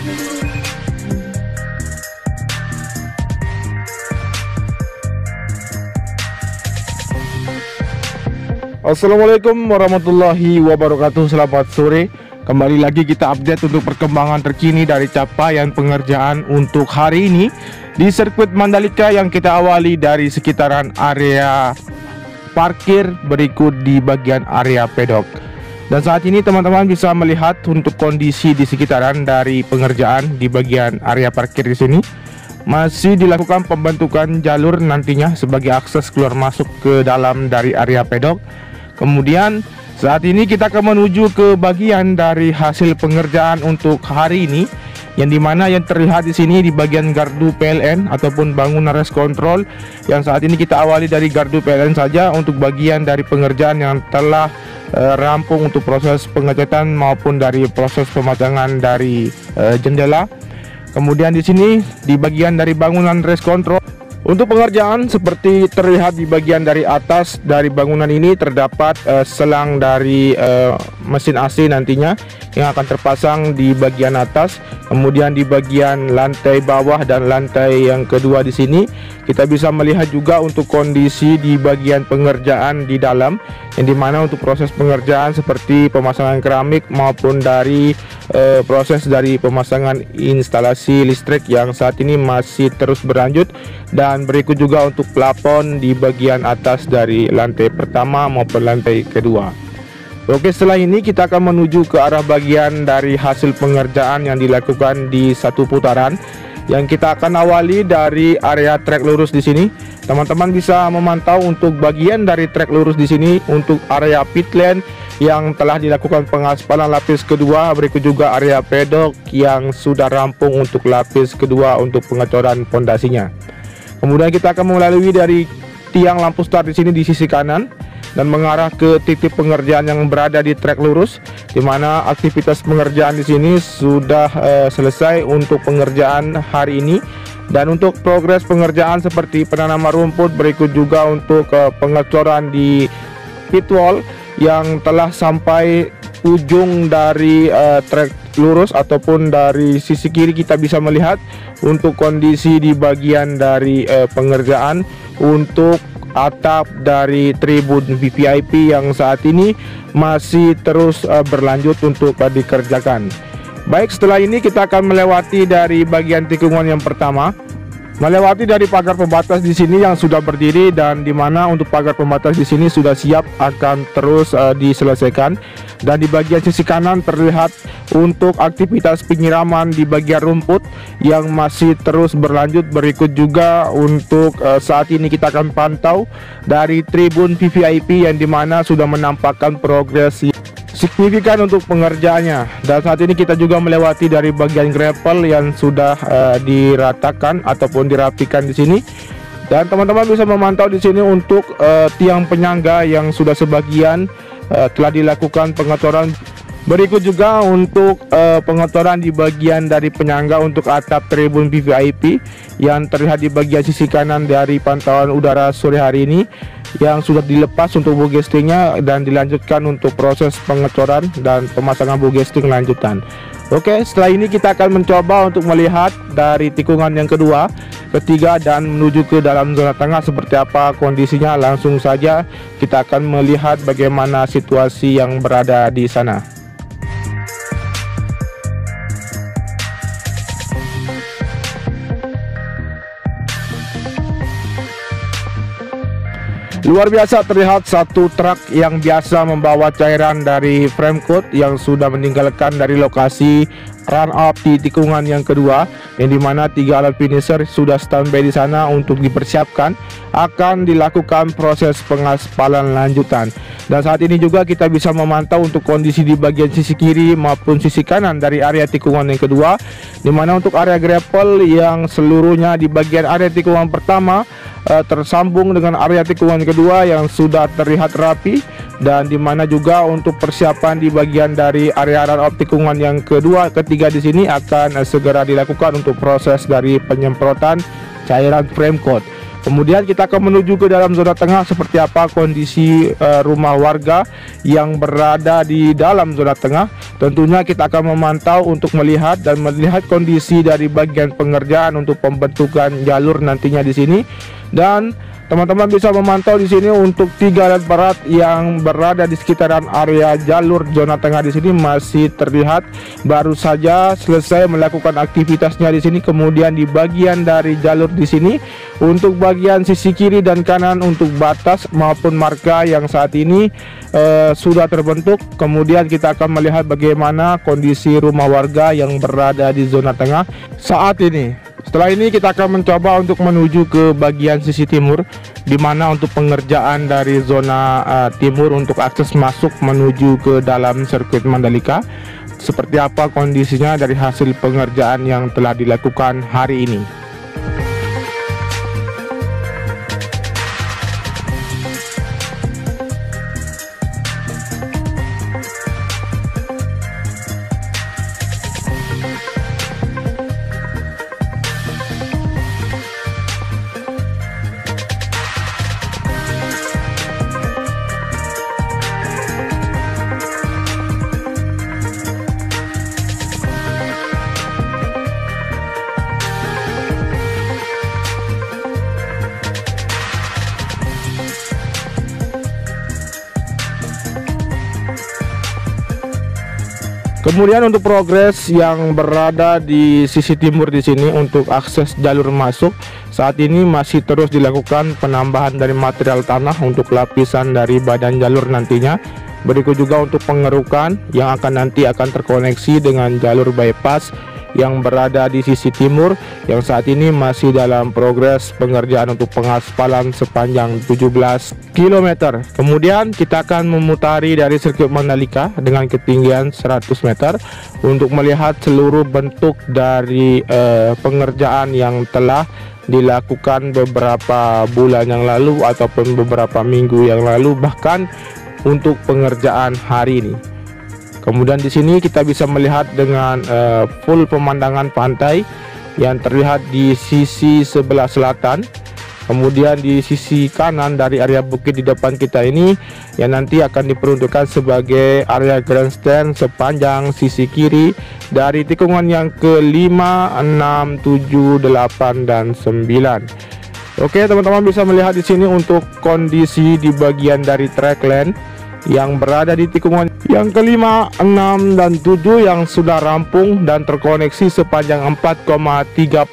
Assalamualaikum warahmatullahi wabarakatuh. Selamat sore. Kembali lagi kita update untuk perkembangan terkini dari capaian pengerjaan untuk hari ini di sirkuit Mandalika, yang kita awali dari sekitaran area parkir, berikut di bagian area pedok. Dan saat ini teman-teman bisa melihat untuk kondisi di sekitaran dari pengerjaan di bagian area parkir di sini. Masih dilakukan pembentukan jalur nantinya sebagai akses keluar masuk ke dalam dari area pedok. Kemudian saat ini kita akan menuju ke bagian dari hasil pengerjaan untuk hari ini, yang dimana yang terlihat di sini di bagian gardu PLN ataupun bangunan race control, yang saat ini kita awali dari gardu PLN saja untuk bagian dari pengerjaan yang telah rampung untuk proses pengecatan maupun dari proses pemasangan dari jendela. Kemudian di sini di bagian dari bangunan race control untuk pengerjaan, seperti terlihat di bagian dari atas dari bangunan ini terdapat selang dari mesin AC nantinya yang akan terpasang di bagian atas. Kemudian di bagian lantai bawah dan lantai yang kedua di sini kita bisa melihat juga untuk kondisi di bagian pengerjaan di dalam, yang dimana untuk proses pengerjaan seperti pemasangan keramik maupun dari proses dari pemasangan instalasi listrik yang saat ini masih terus berlanjut. Dan berikut juga untuk plafon di bagian atas dari lantai pertama maupun lantai kedua. Oke, setelah ini kita akan menuju ke arah bagian dari hasil pengerjaan yang dilakukan di satu putaran, yang kita akan awali dari area trek lurus di sini. Teman-teman bisa memantau untuk bagian dari trek lurus di sini untuk area pit lane yang telah dilakukan pengaspalan lapis kedua, berikut juga area pedok yang sudah rampung untuk lapis kedua untuk pengecoran pondasinya. Kemudian kita akan melalui dari tiang lampu start di sini di sisi kanan dan mengarah ke titik pengerjaan yang berada di trek lurus, di mana aktivitas pengerjaan di sini sudah selesai untuk pengerjaan hari ini. Dan untuk progres pengerjaan seperti penanaman rumput, berikut juga untuk pengecoran di pit wall yang telah sampai ujung dari trek lurus ataupun dari sisi kiri kita bisa melihat untuk kondisi di bagian dari pengerjaan untuk atap dari tribun VVIP yang saat ini masih terus berlanjut untuk dikerjakan. Baik, setelah ini kita akan melewati dari bagian tikungan yang pertama, melewati dari pagar pembatas di sini yang sudah berdiri, dan dimana untuk pagar pembatas di sini sudah siap akan terus diselesaikan. Dan di bagian sisi kanan terlihat untuk aktivitas penyiraman di bagian rumput yang masih terus berlanjut. Berikut juga untuk saat ini kita akan pantau dari tribun VVIP yang dimana sudah menampakkan progres signifikan untuk pengerjaannya. Dan saat ini kita juga melewati dari bagian gravel yang sudah diratakan ataupun dirapikan di sini. Dan teman-teman bisa memantau di sini untuk tiang penyangga yang sudah sebagian telah dilakukan pengecoran. Berikut juga untuk pengecoran di bagian dari penyangga untuk atap tribun VVIP yang terlihat di bagian sisi kanan dari pantauan udara sore hari ini, yang sudah dilepas untuk bogestingnya dan dilanjutkan untuk proses pengecoran dan pemasangan bogesting lanjutan. Oke, setelah ini kita akan mencoba untuk melihat dari tikungan yang kedua, ketiga, dan menuju ke dalam zona tengah seperti apa kondisinya. Langsung saja kita akan melihat bagaimana situasi yang berada di sana. Luar biasa, terlihat satu truk yang biasa membawa cairan dari frame coat yang sudah meninggalkan dari lokasi run up di tikungan yang kedua, yang dimana 3 alat finisher sudah standby di sana untuk dipersiapkan akan dilakukan proses pengaspalan lanjutan. Dan saat ini juga kita bisa memantau untuk kondisi di bagian sisi kiri maupun sisi kanan dari area tikungan yang kedua, dimana untuk area gravel yang seluruhnya di bagian area tikungan pertama tersambung dengan area tikungan kedua yang sudah terlihat rapi, dan dimana juga untuk persiapan di bagian dari area run up tikungan yang kedua, ketiga di sini akan segera dilakukan untuk proses dari penyemprotan cairan frame coat. Kemudian kita akan menuju ke dalam zona tengah, seperti apa kondisi rumah warga yang berada di dalam zona tengah. Tentunya kita akan memantau untuk melihat kondisi dari bagian pengerjaan untuk pembentukan jalur nantinya di sini. Dan teman-teman bisa memantau di sini untuk 3 alat berat yang berada di sekitaran area jalur zona tengah di sini masih terlihat baru saja selesai melakukan aktivitasnya di sini. Kemudian di bagian dari jalur di sini untuk bagian sisi kiri dan kanan untuk batas maupun marka yang saat ini sudah terbentuk. Kemudian kita akan melihat bagaimana kondisi rumah warga yang berada di zona tengah saat ini. Setelah ini kita akan mencoba untuk menuju ke bagian sisi timur, di mana untuk pengerjaan dari zona timur untuk akses masuk menuju ke dalam sirkuit Mandalika. Seperti apa kondisinya dari hasil pengerjaan yang telah dilakukan hari ini. Kemudian untuk progres yang berada di sisi timur di sini untuk akses jalur masuk saat ini masih terus dilakukan penambahan dari material tanah untuk lapisan dari badan jalur nantinya. Berikut juga untuk pengerukan yang nanti akan terkoneksi dengan jalur bypass yang berada di sisi timur yang saat ini masih dalam progres pengerjaan untuk pengaspalan sepanjang 17 km. Kemudian kita akan memutari dari sirkuit Mandalika dengan ketinggian 100 meter untuk melihat seluruh bentuk dari pengerjaan yang telah dilakukan beberapa bulan yang lalu ataupun beberapa minggu yang lalu, bahkan untuk pengerjaan hari ini. Kemudian di sini kita bisa melihat dengan full pemandangan pantai yang terlihat di sisi sebelah selatan. Kemudian di sisi kanan dari area bukit di depan kita ini yang nanti akan diperuntukkan sebagai area grandstand sepanjang sisi kiri dari tikungan yang ke-5, 6, 7, 8 dan 9. Oke, teman-teman bisa melihat di sini untuk kondisi di bagian dari track lane yang berada di tikungan yang ke-5, 6 dan 7 yang sudah rampung dan terkoneksi sepanjang 4,31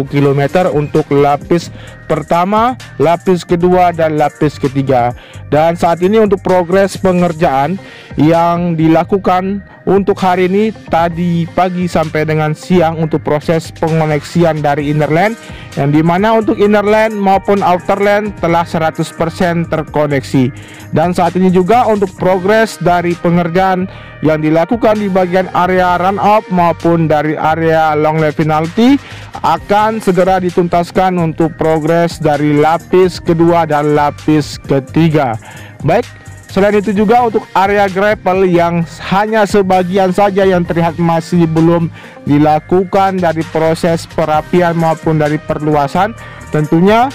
km untuk lapis pertama, lapis kedua dan lapis ketiga. Dan saat ini untuk progres pengerjaan yang dilakukan untuk hari ini tadi pagi sampai dengan siang untuk proses pengoneksian dari inner lane, yang dimana untuk inner lane maupun outer lane telah 100% terkoneksi. Dan saat ini juga untuk progres dari pengerjaan yang dilakukan di bagian area run up maupun dari area long lap penalty akan segera dituntaskan untuk progres dari lapis kedua dan lapis ketiga. Baik, selain itu juga untuk area gravel yang hanya sebagian saja yang terlihat masih belum dilakukan dari proses perapian maupun dari perluasan. Tentunya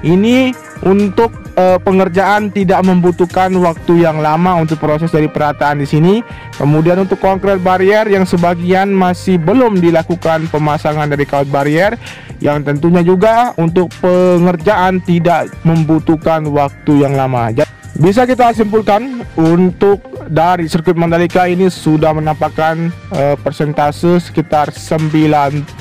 ini untuk pengerjaan tidak membutuhkan waktu yang lama untuk proses dari perataan di sini. Kemudian untuk konkret barrier yang sebagian masih belum dilakukan pemasangan dari kaut barrier, yang tentunya juga untuk pengerjaan tidak membutuhkan waktu yang lama. Bisa kita simpulkan untuk dari sirkuit Mandalika ini sudah menampakkan persentase sekitar 92%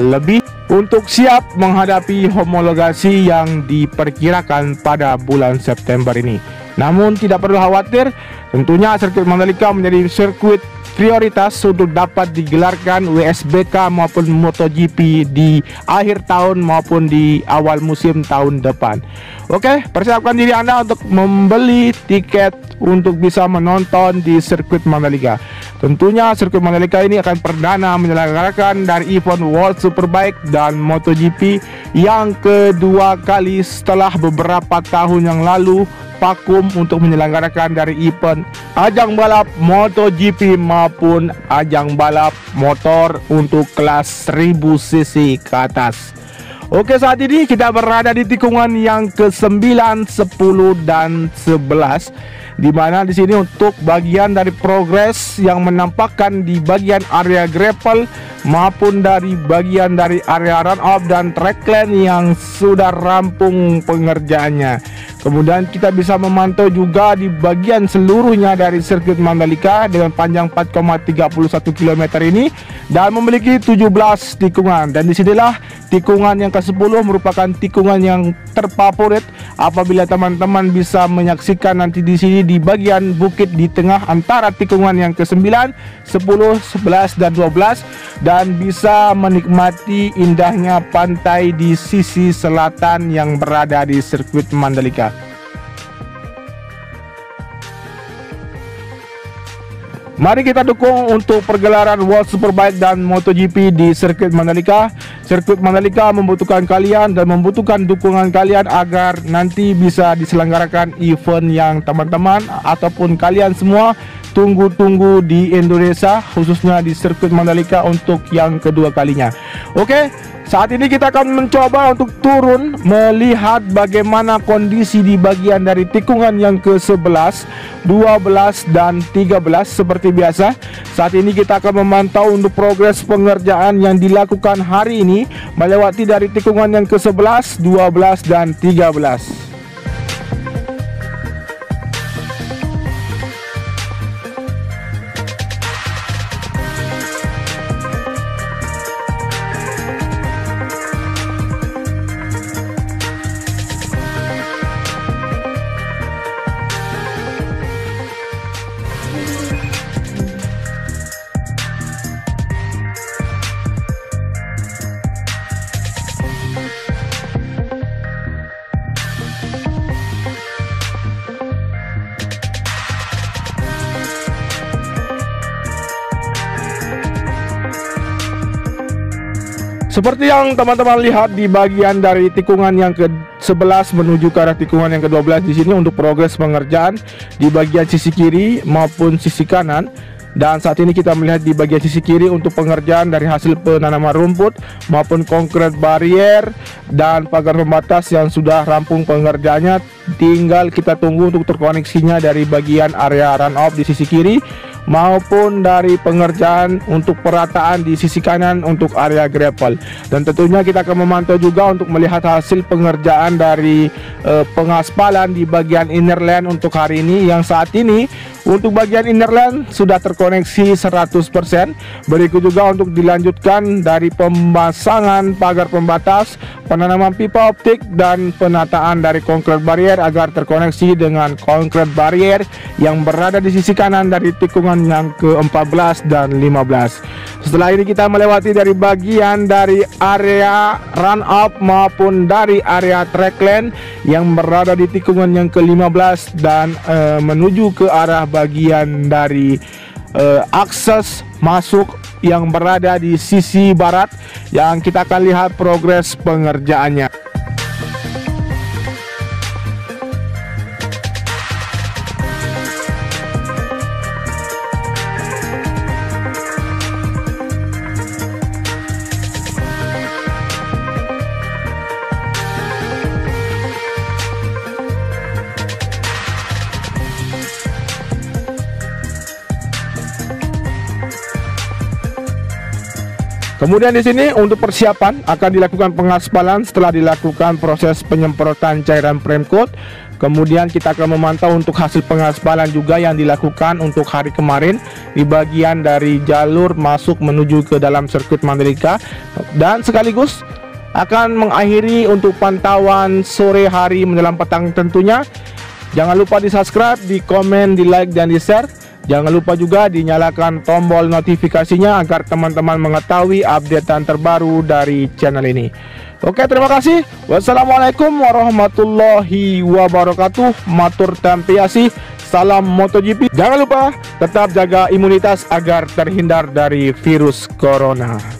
lebih untuk siap menghadapi homologasi yang diperkirakan pada bulan September ini. Namun tidak perlu khawatir, tentunya sirkuit Mandalika menjadi sirkuit prioritas untuk dapat digelarkan WSBK maupun MotoGP di akhir tahun maupun di awal musim tahun depan. Oke, persiapkan diri Anda untuk membeli tiket untuk bisa menonton di sirkuit Mandalika. Tentunya sirkuit Mandalika ini akan perdana menyelenggarakan dari event World Superbike dan MotoGP yang kedua kali setelah beberapa tahun yang lalu vakum untuk menyelenggarakan dari event ajang balap MotoGP maupun ajang balap motor untuk kelas 1000 cc ke atas. Oke, saat ini kita berada di tikungan yang ke-9, 10 dan 11, di mana di sini untuk bagian dari progres yang menampakkan di bagian area gravel maupun dari bagian dari area run off dan trackland yang sudah rampung pengerjaannya. Kemudian kita bisa memantau juga di bagian seluruhnya dari sirkuit Mandalika dengan panjang 4,31 km ini dan memiliki 17 tikungan. Dan disinilah tikungan yang ke-10 merupakan tikungan yang terfavorit apabila teman-teman bisa menyaksikan nanti di sini di bagian bukit di tengah antara tikungan yang ke-9, 10, 11 dan 12, dan bisa menikmati indahnya pantai di sisi selatan yang berada di sirkuit Mandalika. Mari kita dukung untuk pergelaran World Superbike dan MotoGP di sirkuit Mandalika. Sirkuit Mandalika membutuhkan kalian dan membutuhkan dukungan kalian agar nanti bisa diselenggarakan event yang teman-teman ataupun kalian semua tunggu-tunggu di Indonesia, khususnya di sirkuit Mandalika untuk yang kedua kalinya. Oke, saat ini kita akan mencoba untuk turun melihat bagaimana kondisi di bagian dari tikungan yang ke-11, 12 dan 13 seperti biasa. Saat ini kita akan memantau untuk progres pengerjaan yang dilakukan hari ini melewati dari tikungan yang ke-11, 12 dan 13. Seperti yang teman-teman lihat di bagian dari tikungan yang ke-11 menuju ke arah tikungan yang ke-12 di sini untuk progres pengerjaan di bagian sisi kiri maupun sisi kanan. Dan saat ini kita melihat di bagian sisi kiri untuk pengerjaan dari hasil penanaman rumput maupun konkret barrier dan pagar pembatas yang sudah rampung pengerjaannya. Tinggal kita tunggu untuk terkoneksinya dari bagian area run off di sisi kiri maupun dari pengerjaan untuk perataan di sisi kanan untuk area gravel. Dan tentunya kita akan memantau juga untuk melihat hasil pengerjaan dari pengaspalan di bagian inner lane untuk hari ini, yang saat ini untuk bagian inner lane sudah terkoneksi 100%. Berikut juga untuk dilanjutkan dari pemasangan pagar pembatas, penanaman pipa optik dan penataan dari konkret barrier agar terkoneksi dengan konkret barrier yang berada di sisi kanan dari tikungan yang ke-14 dan 15. Setelah ini kita melewati dari bagian dari area run up maupun dari area trackland yang berada di tikungan yang ke-15 dan menuju ke arah bagian dari akses masuk yang berada di sisi barat yang kita akan lihat progres pengerjaannya. Kemudian di sini untuk persiapan akan dilakukan pengaspalan setelah dilakukan proses penyemprotan cairan prime coat. Kemudian kita akan memantau untuk hasil pengaspalan juga yang dilakukan untuk hari kemarin di bagian dari jalur masuk menuju ke dalam sirkuit Mandalika, dan sekaligus akan mengakhiri untuk pantauan sore hari menjelang petang tentunya. Jangan lupa di subscribe, di komen, di like dan di share. Jangan lupa juga dinyalakan tombol notifikasinya agar teman-teman mengetahui updatean terbaru dari channel ini. Oke, terima kasih. Wassalamualaikum warahmatullahi wabarakatuh. Matur tampiasi. Salam MotoGP. Jangan lupa tetap jaga imunitas agar terhindar dari virus corona.